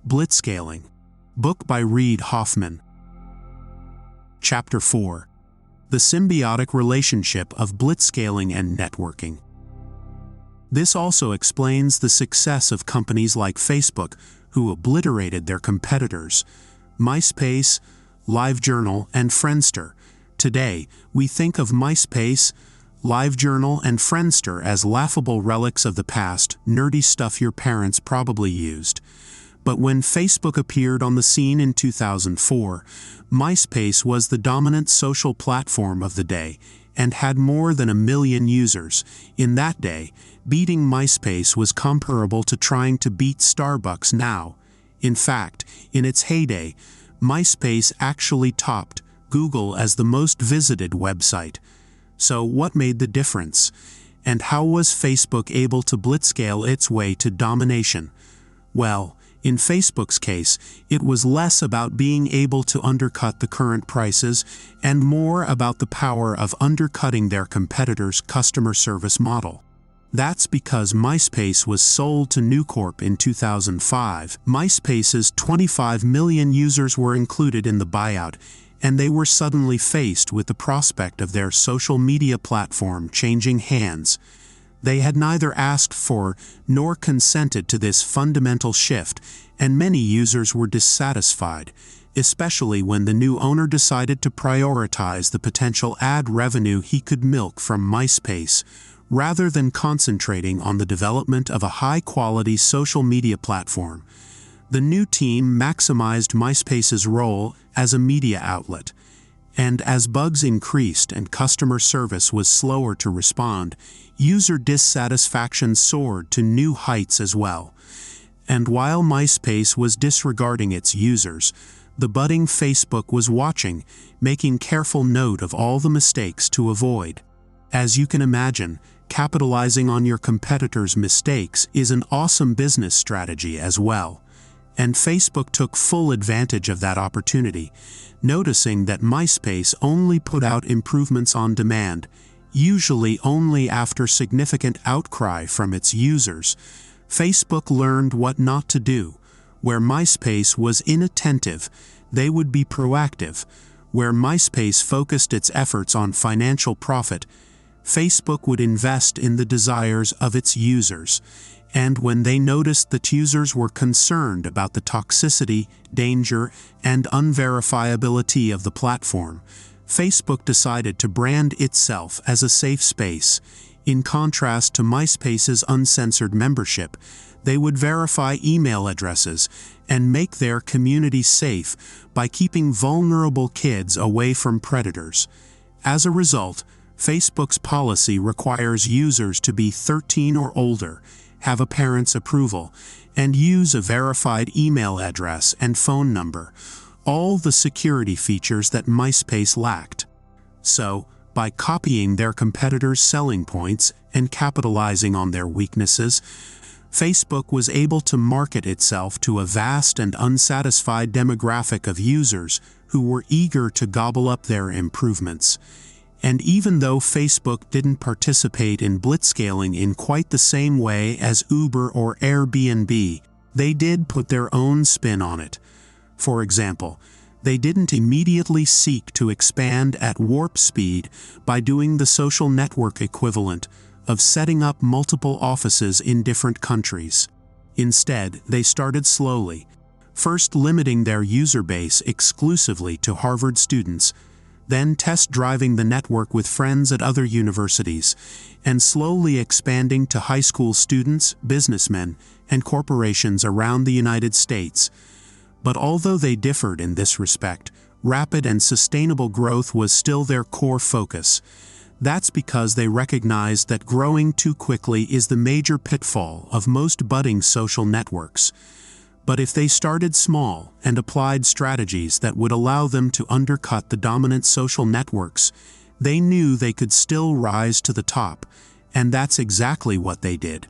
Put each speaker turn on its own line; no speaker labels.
Blitzscaling. Book by Reid, Hoffman. Chapter 4. The Symbiotic Relationship of Blitzscaling and Networking. This also explains the success of companies like Facebook, who obliterated their competitors, MySpace, LiveJournal, and Friendster. Today, we think of MySpace, LiveJournal, and Friendster as laughable relics of the past, nerdy stuff your parents probably used. But when Facebook appeared on the scene in 2004, MySpace was the dominant social platform of the day and had more than 1 million users. In that day, beating MySpace was comparable to trying to beat Starbucks now. In fact, in its heyday, MySpace actually topped Google as the most visited website. So what made the difference? And how was Facebook able to blitzscale its way to domination? Well, in Facebook's case, it was less about being able to undercut the current prices and more about the power of undercutting their competitors' customer service model. That's because MySpace was sold to News Corp in 2005. MySpace's 25 million users were included in the buyout, and they were suddenly faced with the prospect of their social media platform changing hands. They had neither asked for nor consented to this fundamental shift, and many users were dissatisfied, especially when the new owner decided to prioritize the potential ad revenue he could milk from MySpace, rather than concentrating on the development of a high-quality social media platform. The new team maximized MySpace's role as a media outlet, and as bugs increased and customer service was slower to respond, user dissatisfaction soared to new heights as well. And while MySpace was disregarding its users, the budding Facebook was watching, making careful note of all the mistakes to avoid. As you can imagine, capitalizing on your competitors' mistakes is an awesome business strategy as well. And Facebook took full advantage of that opportunity, noticing that MySpace only put out improvements on demand, usually only after significant outcry from its users. Facebook learned what not to do. Where MySpace was inattentive, they would be proactive. Where MySpace focused its efforts on financial profit, Facebook would invest in the desires of its users. And when they noticed that users were concerned about the toxicity, danger, and unverifiability of the platform, Facebook decided to brand itself as a safe space. In contrast to MySpace's uncensored membership, they would verify email addresses and make their community safe by keeping vulnerable kids away from predators. As a result, Facebook's policy requires users to be 13 or older, have a parent's approval, and use a verified email address and phone number, all the security features that MySpace lacked. So, by copying their competitors' selling points and capitalizing on their weaknesses, Facebook was able to market itself to a vast and unsatisfied demographic of users who were eager to gobble up their improvements. And even though Facebook didn't participate in blitzscaling in quite the same way as Uber or Airbnb, they did put their own spin on it. For example, they didn't immediately seek to expand at warp speed by doing the social network equivalent of setting up multiple offices in different countries. Instead, they started slowly, first limiting their user base exclusively to Harvard students, then test driving the network with friends at other universities, and slowly expanding to high school students, businessmen, and corporations around the United States. But although they differed in this respect, rapid and sustainable growth was still their core focus. That's because they recognized that growing too quickly is the major pitfall of most budding social networks. But if they started small and applied strategies that would allow them to undercut the dominant social networks, they knew they could still rise to the top, and that's exactly what they did.